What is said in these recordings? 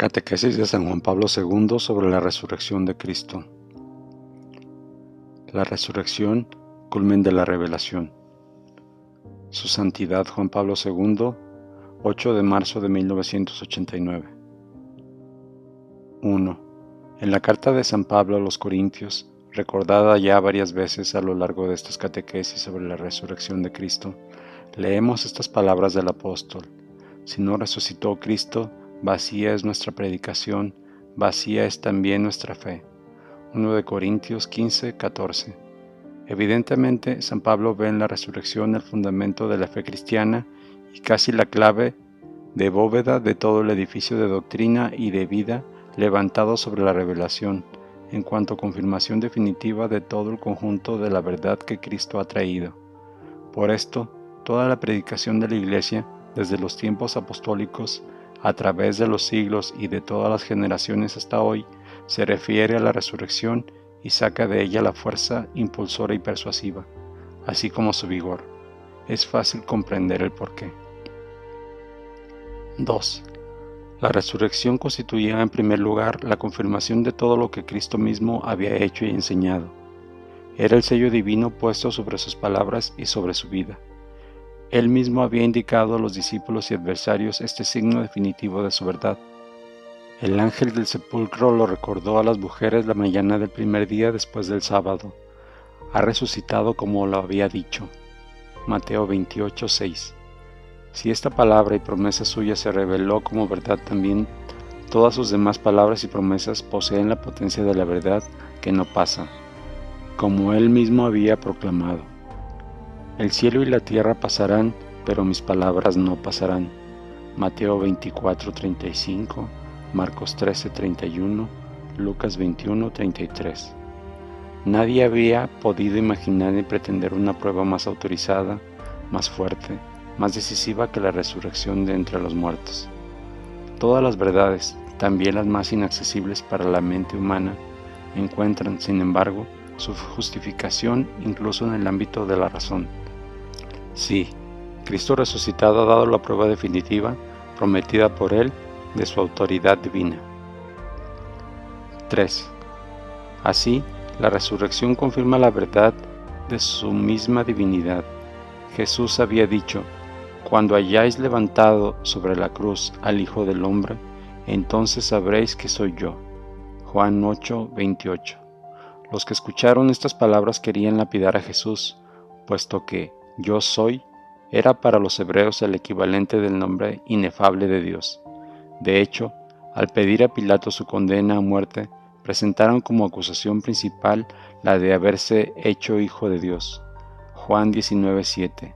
Catequesis de San Juan Pablo II sobre la resurrección de Cristo. La resurrección, culmen de la revelación. Su Santidad Juan Pablo II, 8 de marzo de 1989. 1. En la carta de San Pablo a los Corintios, recordada ya varias veces a lo largo de estas catequesis sobre la resurrección de Cristo, leemos estas palabras del apóstol: si no resucitó Cristo, vacía es nuestra predicación, vacía es también nuestra fe. 1 de Corintios 15, 14. Evidentemente, San Pablo ve en la resurrección el fundamento de la fe cristiana y casi la clave de bóveda de todo el edificio de doctrina y de vida levantado sobre la revelación, en cuanto a confirmación definitiva de todo el conjunto de la verdad que Cristo ha traído. Por esto, toda la predicación de la Iglesia, desde los tiempos apostólicos, a través de los siglos y de todas las generaciones hasta hoy, se refiere a la resurrección y saca de ella la fuerza impulsora y persuasiva, así como su vigor. Es fácil comprender el porqué. 2. La resurrección constituía en primer lugar la confirmación de todo lo que Cristo mismo había hecho y enseñado. Era el sello divino puesto sobre sus palabras y sobre su vida. Él mismo había indicado a los discípulos y adversarios este signo definitivo de su verdad. El ángel del sepulcro lo recordó a las mujeres la mañana del primer día después del sábado. Ha resucitado como lo había dicho. Mateo 28, 6. Si esta palabra y promesa suya se reveló como verdad también, todas sus demás palabras y promesas poseen la potencia de la verdad que no pasa, como él mismo había proclamado. El cielo y la tierra pasarán, pero mis palabras no pasarán. Mateo 24, 35, Marcos 13, 31, Lucas 21, 33. Nadie había podido imaginar ni pretender una prueba más autorizada, más fuerte, más decisiva que la resurrección de entre los muertos. Todas las verdades, también las más inaccesibles para la mente humana, encuentran, sin embargo, su justificación incluso en el ámbito de la razón. Sí, Cristo resucitado ha dado la prueba definitiva, prometida por Él, de su autoridad divina. 3. Así, la resurrección confirma la verdad de su misma divinidad. Jesús había dicho: cuando hayáis levantado sobre la cruz al Hijo del Hombre, entonces sabréis que soy yo. Juan 8, 28. Los que escucharon estas palabras querían lapidar a Jesús, puesto que yo soy era para los hebreos el equivalente del nombre inefable de Dios. De hecho, al pedir a Pilato su condena a muerte, presentaron como acusación principal la de haberse hecho hijo de Dios. Juan 19, 7.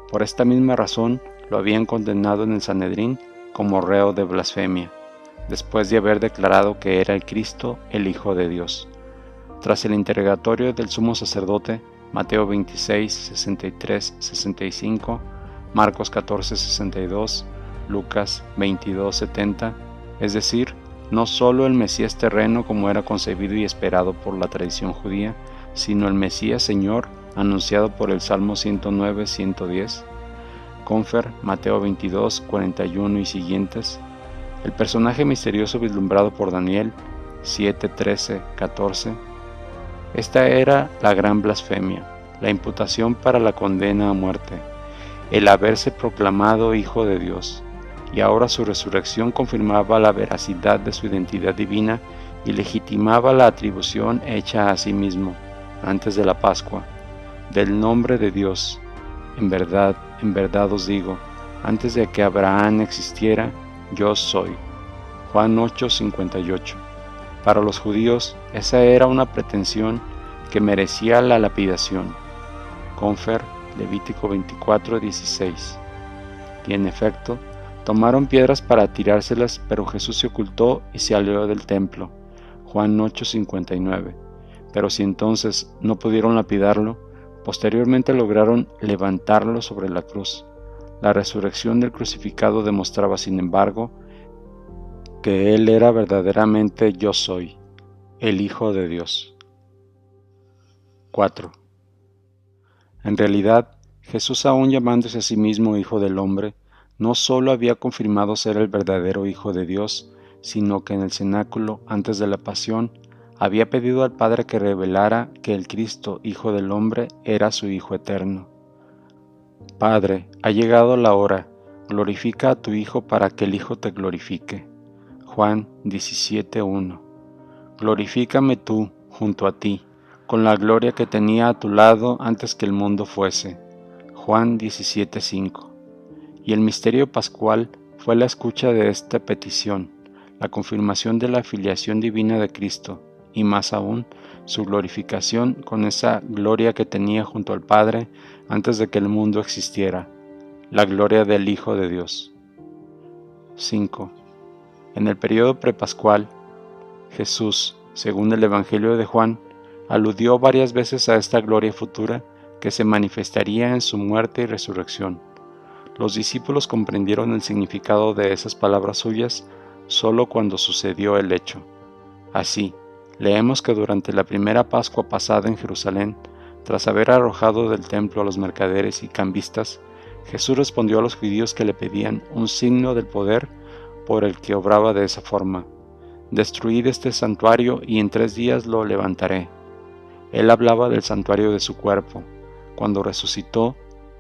Por esta misma razón lo habían condenado en el Sanedrín como reo de blasfemia, después de haber declarado que era el Cristo, el Hijo de Dios. Tras el interrogatorio del sumo sacerdote, Mateo 26, 63, 65, Marcos 14, 62, Lucas 22, 70, es decir, no solo el Mesías terreno como era concebido y esperado por la tradición judía, sino el Mesías Señor anunciado por el Salmo 109, 110, Confer, Mateo 22, 41 y siguientes, el personaje misterioso vislumbrado por Daniel 7, 13, 14. Esta era la gran blasfemia, la imputación para la condena a muerte, el haberse proclamado Hijo de Dios, y ahora su resurrección confirmaba la veracidad de su identidad divina y legitimaba la atribución hecha a sí mismo, antes de la Pascua, del nombre de Dios. En verdad os digo, antes de que Abraham existiera, yo soy. Juan 8, 58. Para los judíos, esa era una pretensión que merecía la lapidación. Confer, Levítico 24, 16. Y en efecto, tomaron piedras para tirárselas, pero Jesús se ocultó y se alejó del templo. Juan 8, 59. Pero si entonces no pudieron lapidarlo, posteriormente lograron levantarlo sobre la cruz. La resurrección del crucificado demostraba, sin embargo, que Él era verdaderamente yo soy, el Hijo de Dios. 4. En realidad, Jesús, aún llamándose a sí mismo Hijo del Hombre, no solo había confirmado ser el verdadero Hijo de Dios, sino que en el cenáculo, antes de la pasión, había pedido al Padre que revelara que el Cristo, Hijo del Hombre, era su Hijo eterno. Padre, ha llegado la hora, glorifica a tu Hijo para que el Hijo te glorifique. Juan 17:1. Glorifícame tú, junto a ti, con la gloria que tenía a tu lado antes que el mundo fuese. Juan 17:5. Y el misterio pascual fue la escucha de esta petición, la confirmación de la filiación divina de Cristo, y más aún, su glorificación con esa gloria que tenía junto al Padre antes de que el mundo existiera, la gloria del Hijo de Dios. 5. En el periodo prepascual, Jesús, según el Evangelio de Juan, aludió varias veces a esta gloria futura que se manifestaría en su muerte y resurrección. Los discípulos comprendieron el significado de esas palabras suyas solo cuando sucedió el hecho. Así, leemos que durante la primera Pascua pasada en Jerusalén, tras haber arrojado del templo a los mercaderes y cambistas, Jesús respondió a los judíos que le pedían un signo del poder por el que obraba de esa forma: «Destruid este santuario y en 3 días lo levantaré». Él hablaba del santuario de su cuerpo. Cuando resucitó,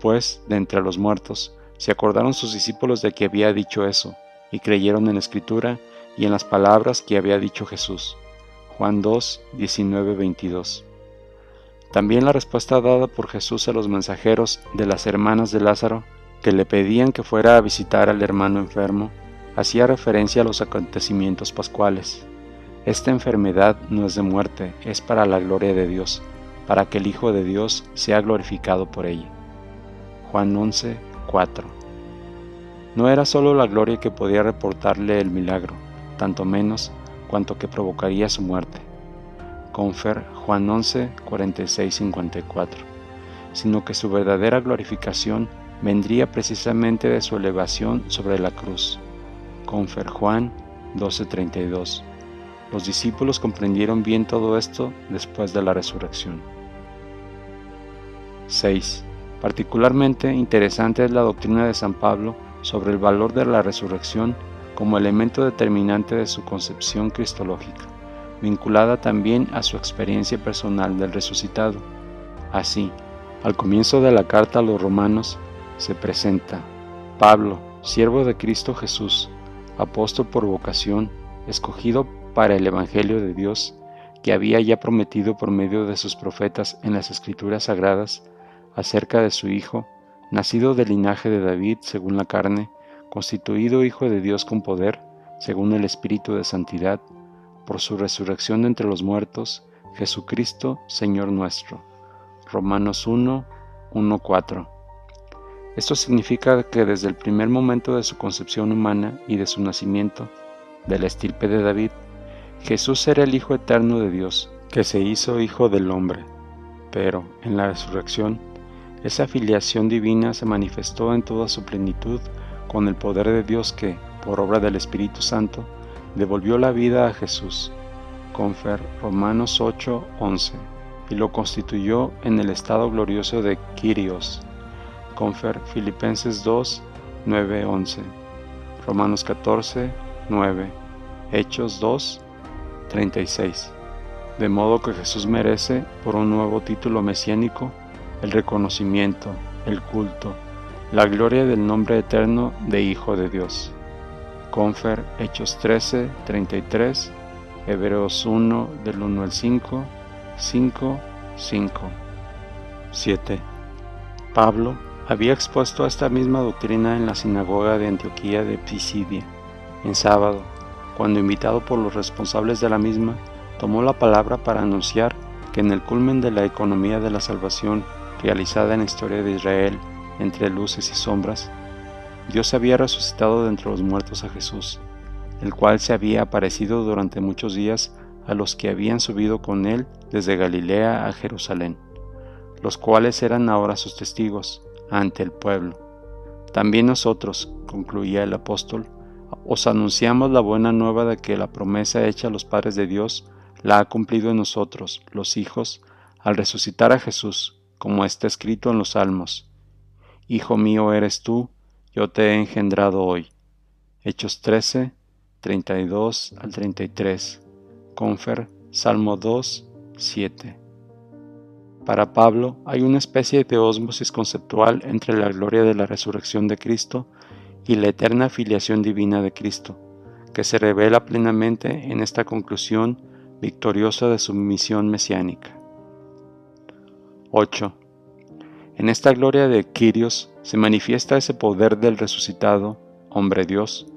pues, de entre los muertos, se acordaron sus discípulos de que había dicho eso, y creyeron en la Escritura y en las palabras que había dicho Jesús. Juan 2, 19-22. También la respuesta dada por Jesús a los mensajeros de las hermanas de Lázaro, que le pedían que fuera a visitar al hermano enfermo, hacía referencia a los acontecimientos pascuales. Esta enfermedad no es de muerte, es para la gloria de Dios, para que el Hijo de Dios sea glorificado por ella. Juan 11, 4. No era solo la gloria que podía reportarle el milagro, tanto menos cuanto que provocaría su muerte. Confer Juan 11, 46-54. Sino que su verdadera glorificación vendría precisamente de su elevación sobre la cruz. Confer Juan 12:32. Los discípulos comprendieron bien todo esto después de la resurrección. 6. Particularmente interesante es la doctrina de San Pablo sobre el valor de la resurrección como elemento determinante de su concepción cristológica, vinculada también a su experiencia personal del resucitado. Así, al comienzo de la carta a los Romanos, se presenta: Pablo, siervo de Cristo Jesús, apóstol por vocación, escogido para el Evangelio de Dios, que había ya prometido por medio de sus profetas en las Escrituras Sagradas, acerca de su Hijo, nacido del linaje de David según la carne, constituido Hijo de Dios con poder, según el Espíritu de Santidad, por su resurrección de entre los muertos, Jesucristo, Señor nuestro. Romanos 1, 1-4. Esto significa que desde el primer momento de su concepción humana y de su nacimiento, de la estirpe de David, Jesús era el Hijo eterno de Dios, que se hizo Hijo del hombre. Pero, en la resurrección, esa filiación divina se manifestó en toda su plenitud con el poder de Dios que, por obra del Espíritu Santo, devolvió la vida a Jesús. Confer Romanos 8, 11, y lo constituyó en el estado glorioso de Kyrios. Confer Filipenses 2, 9, 11, Romanos 14, 9, Hechos 2, 36. De modo que Jesús merece, por un nuevo título mesiánico, el reconocimiento, el culto, la gloria del nombre eterno de Hijo de Dios. Confer Hechos 13, 33, Hebreos 1, del 1 al 5, 5, 5. 7. Pablo había expuesto esta misma doctrina en la sinagoga de Antioquía de Pisidia, en sábado, cuando, invitado por los responsables de la misma, tomó la palabra para anunciar que en el culmen de la economía de la salvación realizada en la historia de Israel, entre luces y sombras, Dios había resucitado de entre los muertos a Jesús, el cual se había aparecido durante muchos días a los que habían subido con él desde Galilea a Jerusalén, los cuales eran ahora sus testigos ante el pueblo. También nosotros, concluía el apóstol, os anunciamos la buena nueva de que la promesa hecha a los padres de Dios la ha cumplido en nosotros, los hijos, al resucitar a Jesús, como está escrito en los Salmos: Hijo mío eres tú, yo te he engendrado hoy. Hechos 13, 32 al 33, Confer, Salmo 2, 7. Para Pablo hay una especie de ósmosis conceptual entre la gloria de la resurrección de Cristo y la eterna filiación divina de Cristo, que se revela plenamente en esta conclusión victoriosa de su misión mesiánica. 8. En esta gloria de Kyrios se manifiesta ese poder del resucitado, hombre Dios,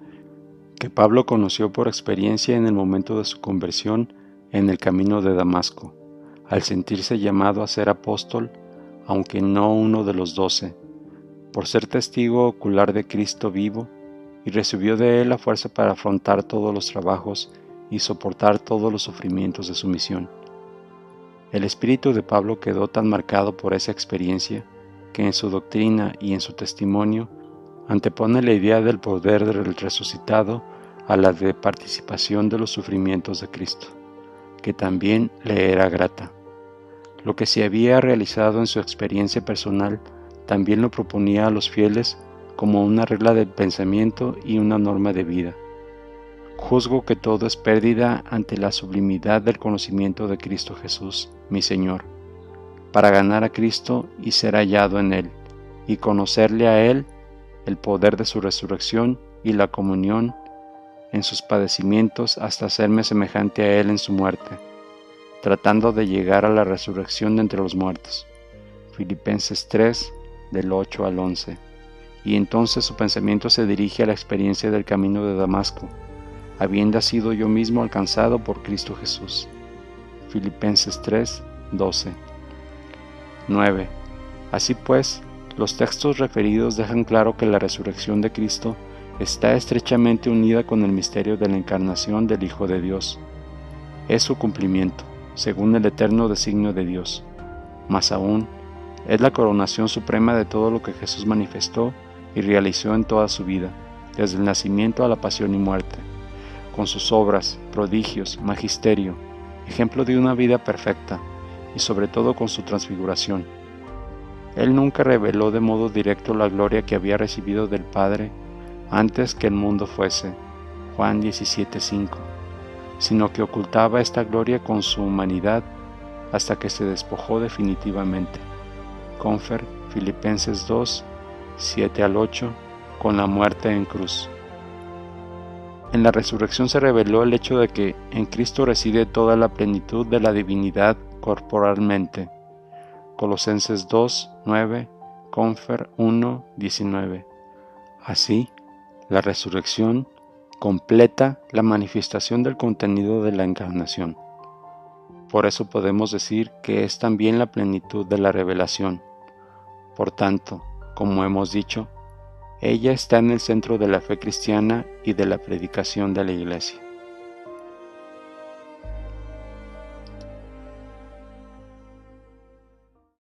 que Pablo conoció por experiencia en el momento de su conversión en el camino de Damasco, al sentirse llamado a ser apóstol, aunque no uno de los 12, por ser testigo ocular de Cristo vivo, y recibió de él la fuerza para afrontar todos los trabajos y soportar todos los sufrimientos de su misión. El espíritu de Pablo quedó tan marcado por esa experiencia que en su doctrina y en su testimonio antepone la idea del poder del resucitado a la de participación de los sufrimientos de Cristo, que también le era grata. Lo que se había realizado en su experiencia personal también lo proponía a los fieles como una regla de pensamiento y una norma de vida. Juzgo que todo es pérdida ante la sublimidad del conocimiento de Cristo Jesús, mi Señor, para ganar a Cristo y ser hallado en Él, y conocerle a Él, el poder de su resurrección y la comunión en sus padecimientos hasta hacerme semejante a Él en su muerte, tratando de llegar a la resurrección de entre los muertos. Filipenses 3, del 8 al 11. Y entonces su pensamiento se dirige a la experiencia del camino de Damasco, habiendo sido yo mismo alcanzado por Cristo Jesús. Filipenses 3, 12. 9. Así pues, los textos referidos dejan claro que la resurrección de Cristo está estrechamente unida con el misterio de la encarnación del Hijo de Dios. Es su cumplimiento, según el eterno designio de Dios. Más aún, es la coronación suprema de todo lo que Jesús manifestó y realizó en toda su vida, desde el nacimiento a la pasión y muerte, con sus obras, prodigios, magisterio, ejemplo de una vida perfecta, y sobre todo con su transfiguración. Él nunca reveló de modo directo la gloria que había recibido del Padre antes que el mundo fuese, Juan 17:5, sino que ocultaba esta gloria con su humanidad hasta que se despojó definitivamente. Confer, Filipenses 2, 7 al 8, con la muerte en cruz. En la resurrección se reveló el hecho de que en Cristo reside toda la plenitud de la divinidad corporalmente. Colosenses 2, 9, Confer 1, 19. Así, la resurrección completa la manifestación del contenido de la encarnación. Por eso podemos decir que es también la plenitud de la revelación. Por tanto, como hemos dicho, ella está en el centro de la fe cristiana y de la predicación de la Iglesia.